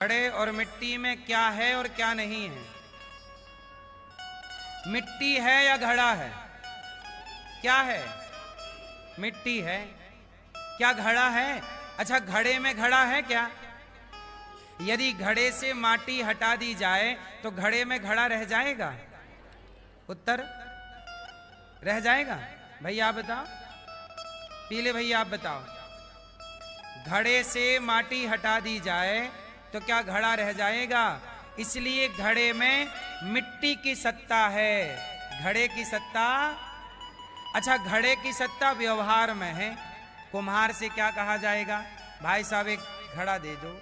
घड़े और मिट्टी में क्या है और क्या नहीं है? मिट्टी है या घड़ा है? क्या है? मिट्टी है। क्या घड़ा है? अच्छा, घड़े में घड़ा है क्या? यदि घड़े से माटी हटा दी जाए तो घड़े में घड़ा रह जाएगा? उत्तर रह जाएगा। भैया आप बताओ, पीले भैया आप बताओ, घड़े से माटी हटा दी जाए तो क्या घड़ा रह जाएगा? इसलिए घड़े में मिट्टी की सत्ता है, घड़े की सत्ता। अच्छा, घड़े की सत्ता व्यवहार में है। कुम्हार से क्या कहा जाएगा? भाई साहब एक घड़ा दे दो।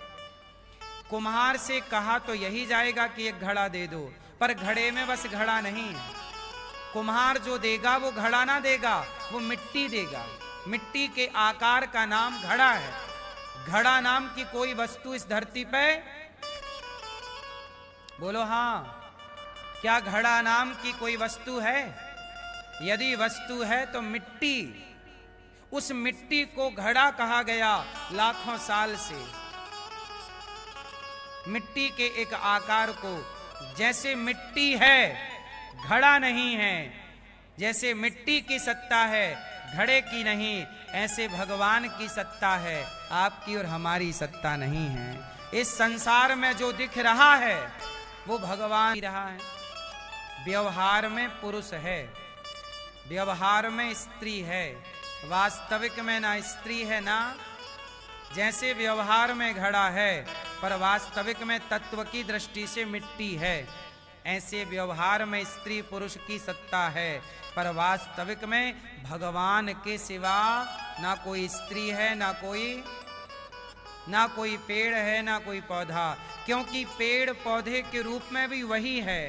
कुम्हार से कहा तो यही जाएगा कि एक घड़ा दे दो, पर घड़े में बस घड़ा नहीं है। कुम्हार जो देगा वो घड़ा ना देगा, वो मिट्टी देगा। मिट्टी के आकार का नाम घड़ा है। घड़ा नाम की कोई वस्तु इस धरती पे, बोलो हाँ, क्या घड़ा नाम की कोई वस्तु है? यदि वस्तु है तो मिट्टी। उस मिट्टी को घड़ा कहा गया लाखों साल से। मिट्टी के एक आकार को, जैसे मिट्टी है घड़ा नहीं है, जैसे मिट्टी की सत्ता है घड़े की नहीं, ऐसे भगवान की सत्ता है, आपकी और हमारी सत्ता नहीं है। इस संसार में जो दिख रहा है वो भगवान ही रहा है। व्यवहार में पुरुष है, व्यवहार में स्त्री है, वास्तविक में ना स्त्री है ना। जैसे व्यवहार में घड़ा है पर वास्तविक में तत्व की दृष्टि से मिट्टी है, ऐसे व्यवहार में स्त्री पुरुष की सत्ता है, पर वास्तविक में भगवान के सिवा ना कोई स्त्री है, ना कोई पेड़ है, ना कोई पौधा। क्योंकि पेड़ पौधे के रूप में भी वही है,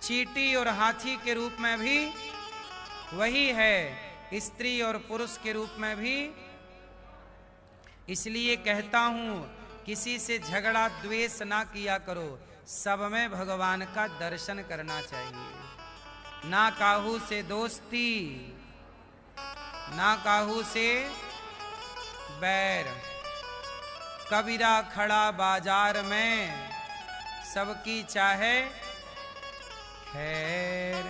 चींटी और हाथी के रूप में भी वही है, स्त्री और पुरुष के रूप में भी। इसलिए कहता हूं, किसी से झगड़ा द्वेष ना किया करो, सब में भगवान का दर्शन करना चाहिए। ना काहू से दोस्ती, ना काहू से बैर, कबीरा खड़ा बाजार में, सबकी चाहे खैर।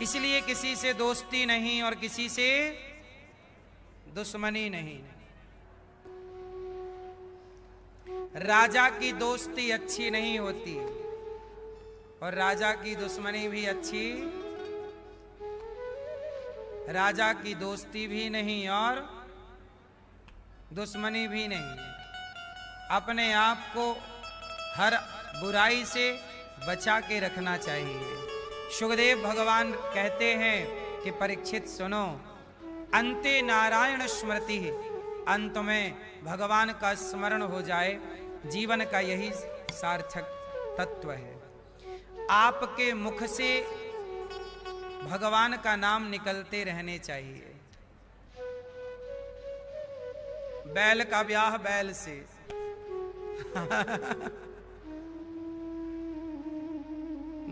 इसलिए किसी से दोस्ती नहीं और किसी से दुश्मनी नहीं। राजा की दोस्ती अच्छी नहीं होती और राजा की दुश्मनी भी अच्छी, राजा की दोस्ती भी नहीं और दुश्मनी भी नहीं। अपने आप को हर बुराई से बचा के रखना चाहिए। सुखदेव भगवान कहते हैं कि परीक्षित सुनो, अंते नारायण स्मृति, अंत में भगवान का स्मरण हो जाए, जीवन का यही सार्थक तत्व है। आपके मुख से भगवान का नाम निकलते रहने चाहिए। बैल का ब्याह बैल से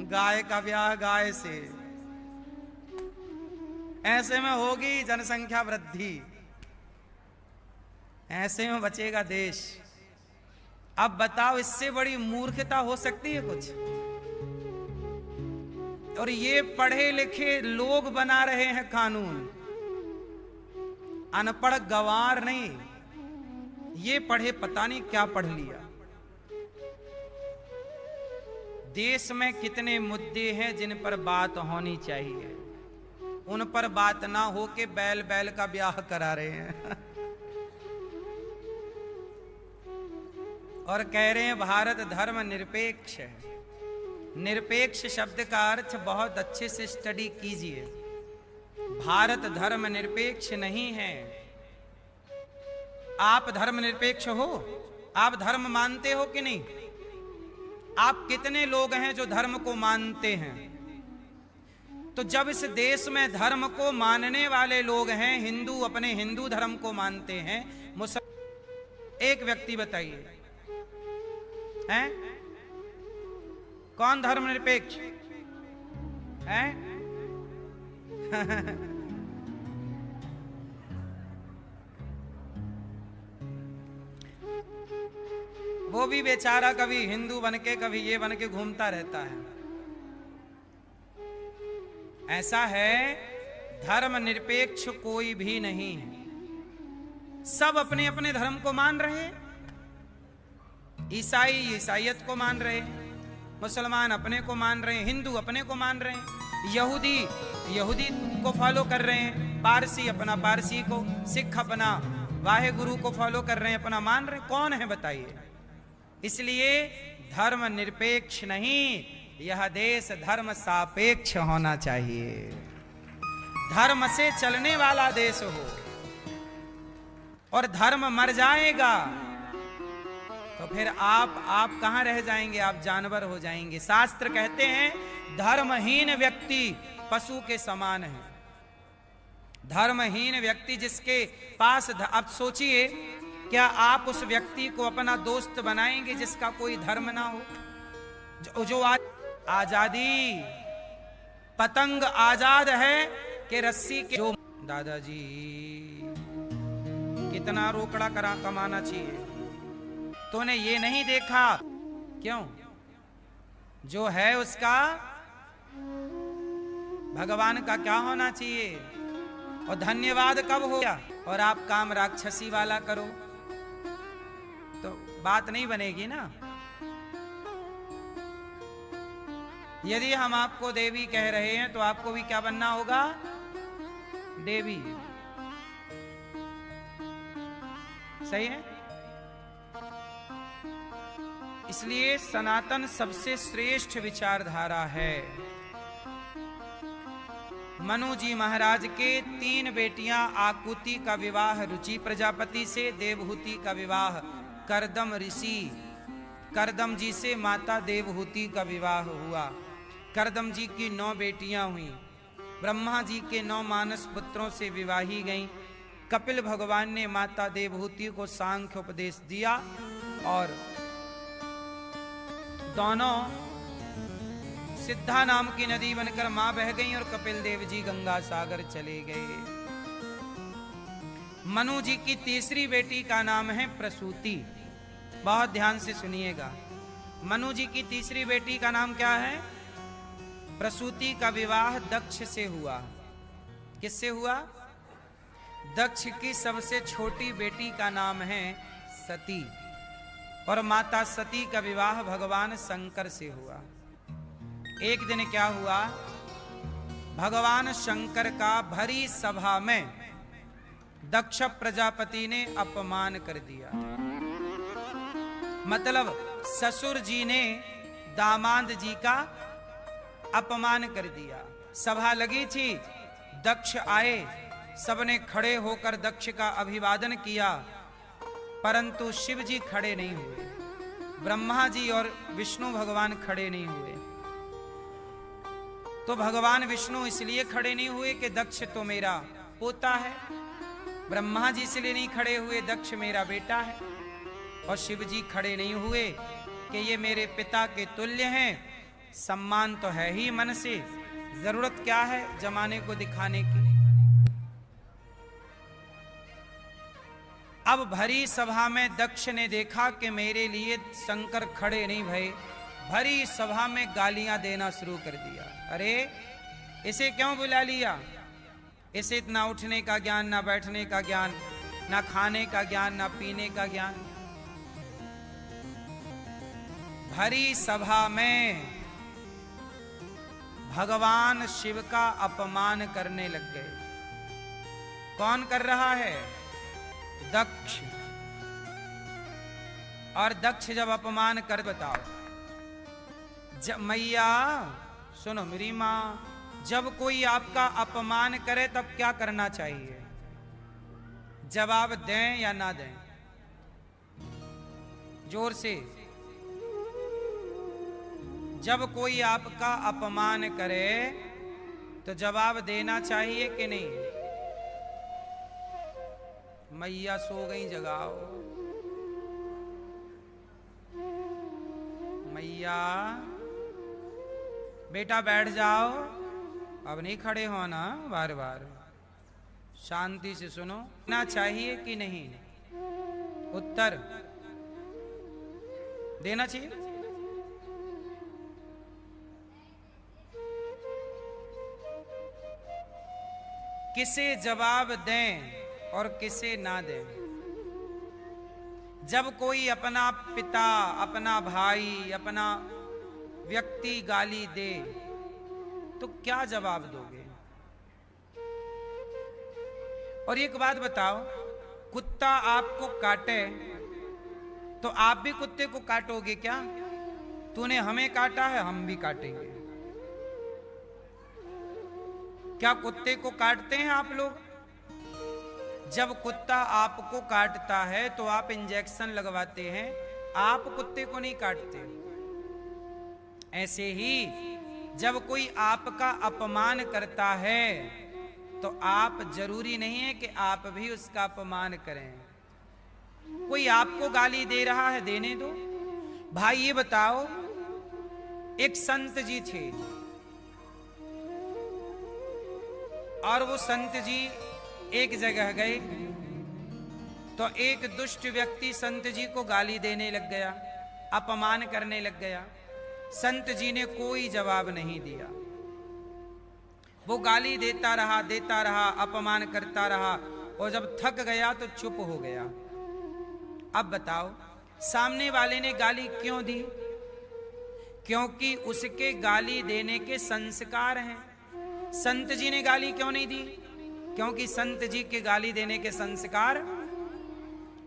गाय का ब्याह गाय से, ऐसे में होगी जनसंख्या वृद्धि, ऐसे में बचेगा देश। अब बताओ, इससे बड़ी मूर्खता हो सकती है कुछ? और ये पढ़े लिखे लोग बना रहे हैं कानून, अनपढ़ गवार नहीं। ये पढ़े पता नहीं क्या पढ़ लिया। देश में कितने मुद्दे हैं जिन पर बात होनी चाहिए, उन पर बात ना हो के बैल बैल का ब्याह करा रहे हैं और कह रहे हैं भारत धर्म निरपेक्ष है। निरपेक्ष शब्द का अर्थ बहुत अच्छे से स्टडी कीजिए। भारत धर्म निरपेक्ष नहीं है। आप धर्म निरपेक्ष हो? आप धर्म मानते हो कि नहीं? आप कितने लोग हैं जो धर्म को मानते हैं? तो जब इस देश में धर्म को मानने वाले लोग हैं, हिंदू अपने हिंदू धर्म को मानते हैं, मुसलमान, एक व्यक्ति बताइए हैं कौन धर्म निरपेक्ष है? वो भी बेचारा कभी हिंदू बन के कभी ये बन के घूमता रहता है। ऐसा है, धर्म निरपेक्ष कोई भी नहीं है। सब अपने अपने धर्म को मान रहे। ईसाई ईसाइयत को मान रहे, मुसलमान अपने को मान रहे, हिंदू अपने को मान रहे, यहूदी यहूदी को फॉलो कर रहे हैं, पारसी अपना पारसी को, सिख अपना वाहे गुरु को फॉलो कर रहे हैं, अपना मान रहे। कौन है बताइए? इसलिए धर्म निरपेक्ष नहीं, यह देश धर्म सापेक्ष होना चाहिए। धर्म से चलने वाला देश हो। और धर्म मर जाएगा तो फिर आप कहां रह जाएंगे? आप जानवर हो जाएंगे। शास्त्र कहते हैं धर्महीन व्यक्ति पशु के समान है। धर्महीन व्यक्ति जिसके पास अब सोचिए, क्या आप उस व्यक्ति को अपना दोस्त बनाएंगे जिसका कोई धर्म ना हो? जो आजादी, पतंग आजाद है कि रस्सी के। जो दादाजी कितना रोकड़ा कमाना चाहिए, तूने ये नहीं देखा क्यों? जो है उसका भगवान का क्या होना चाहिए? और धन्यवाद कब हो गया? और आप काम राक्षसी वाला करो तो बात नहीं बनेगी ना। यदि हम आपको देवी कह रहे हैं तो आपको भी क्या बनना होगा? देवी। सही है? इसलिए सनातन सबसे श्रेष्ठ विचारधारा है। मनु जी महाराज के 3 बेटियां, आकुति का विवाह रुचि प्रजापति से, देवहूति का विवाह करदम ऋषि, करदम जी से माता देवहूति का विवाह हुआ। करदम जी की 9 बेटियां हुई। ब्रह्मा जी के 9 मानस पुत्रों से विवाही गईं। कपिल भगवान ने माता देवहूति को सांख्य उपदेश दिया और दोनों सिद्धा नाम की नदी बनकर मां बह गई और कपिल देव जी गंगा सागर चले गए। मनु जी की तीसरी बेटी का नाम है प्रसूति। बहुत ध्यान से सुनिएगा। मनु जी की तीसरी बेटी का नाम क्या है? प्रसूति का विवाह दक्ष से हुआ। किससे हुआ? दक्ष की सबसे छोटी बेटी का नाम है सती और माता सती का विवाह भगवान शंकर से हुआ। एक दिन क्या हुआ? भगवान शंकर का भरी सभा में दक्ष प्रजापति ने अपमान कर दिया। मतलब ससुर जी ने दामाद जी का अपमान कर दिया। सभा लगी थी, दक्ष आए, सबने खड़े होकर दक्ष का अभिवादन किया, परंतु शिव जी खड़े नहीं हुए, ब्रह्मा जी और विष्णु भगवान खड़े नहीं हुए। तो भगवान विष्णु इसलिए खड़े नहीं हुए कि दक्ष तो मेरा पोता है, ब्रह्मा जी इसलिए नहीं खड़े हुए, दक्ष मेरा बेटा है, और शिव जी खड़े नहीं हुए कि ये मेरे पिता के तुल्य हैं। सम्मान तो है ही मन से, जरूरत क्या है जमाने को दिखाने की। अब भरी सभा में दक्ष ने देखा कि मेरे लिए शंकर खड़े नहीं भये, भरी सभा में गालियां देना शुरू कर दिया। अरे इसे क्यों बुला लिया? इसे इतना उठने का ज्ञान, ना बैठने का ज्ञान, ना खाने का ज्ञान, ना पीने का ज्ञान। भरी सभा में भगवान शिव का अपमान करने लग गए। कौन कर रहा है? दक्ष। और दक्ष जब अपमान कर, बताओ, जब मैया सुनो मेरी मां, जब कोई आपका अपमान करे तब क्या करना चाहिए? जवाब दें या ना दें? जोर से। जब कोई आपका अपमान करे तो जवाब देना चाहिए कि नहीं? मैया सो गई, जगाओ मैया, बेटा बैठ जाओ, अब नहीं खड़े होना बार बार, शांति से सुनो। ना चाहिए कि नहीं? उत्तर देना चाहिए। किसे जवाब दें और किसे ना दें। जब कोई अपना पिता, अपना भाई, अपना व्यक्ति गाली दे तो क्या जवाब दोगे? और एक बात बताओ, कुत्ता आपको काटे तो आप भी कुत्ते को काटोगे क्या? तूने हमें काटा है, हम भी काटेंगे। क्या कुत्ते को काटते हैं आप लोग? जब कुत्ता आपको काटता है तो आप इंजेक्शन लगवाते हैं, आप कुत्ते को नहीं काटते। ऐसे ही जब कोई आपका अपमान करता है तो आप जरूरी नहीं है कि आप भी उसका अपमान करें। कोई आपको गाली दे रहा है, देने दो। भाई ये बताओ, एक संत जी थे और वो संत जी एक जगह गए तो एक दुष्ट व्यक्ति संत जी को गाली देने लग गया, अपमान करने लग गया। संत जी ने कोई जवाब नहीं दिया। वो गाली देता रहा, अपमान करता रहा और जब थक गया तो चुप हो गया। अब बताओ, सामने वाले ने गाली क्यों दी? क्योंकि उसके गाली देने के संस्कार हैं। संत जी ने गाली क्यों नहीं दी? क्योंकि संत जी के गाली देने के संस्कार।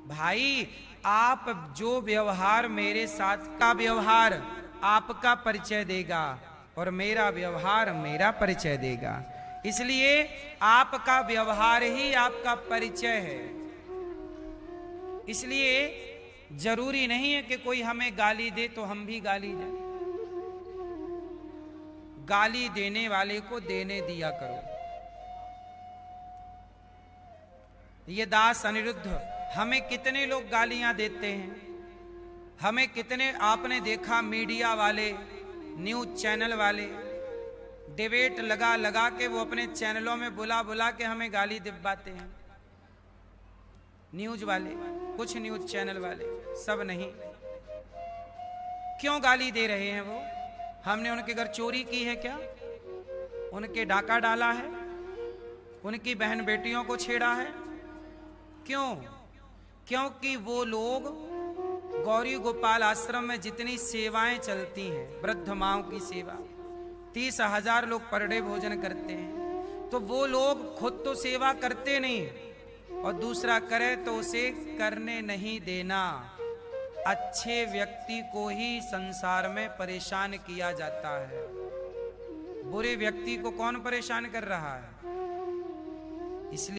भाई, आप जो व्यवहार, मेरे साथ का व्यवहार आपका परिचय देगा और मेरा व्यवहार मेरा परिचय देगा। इसलिए आपका व्यवहार ही आपका परिचय है। इसलिए जरूरी नहीं है कि कोई हमें गाली दे तो हम भी गाली दें। गाली देने वाले को देने दिया करो। ये दास अनिरुद्ध, हमें कितने लोग गालियां देते हैं। हमें कितने, आपने देखा मीडिया वाले, न्यूज चैनल वाले डिबेट लगा लगा के वो अपने चैनलों में बुला बुला के हमें गाली दिलवाते हैं। न्यूज वाले, कुछ न्यूज चैनल वाले, सब नहीं। क्यों गाली दे रहे हैं वो? हमने उनके घर चोरी की है क्या? उनके डाका डाला है? उनकी बहन बेटियों को छेड़ा है? क्यों? क्योंकि वो लोग गौरी गोपाल आश्रम में जितनी सेवाएं चलती हैं, वृद्ध माओं की सेवा, 30,000 लोग पर डे भोजन करते हैं, तो वो लोग खुद तो सेवा करते नहीं और दूसरा करे तो उसे करने नहीं देना। अच्छे व्यक्ति को ही संसार में परेशान किया जाता है। बुरे व्यक्ति को कौन परेशान कर रहा है? इसलिए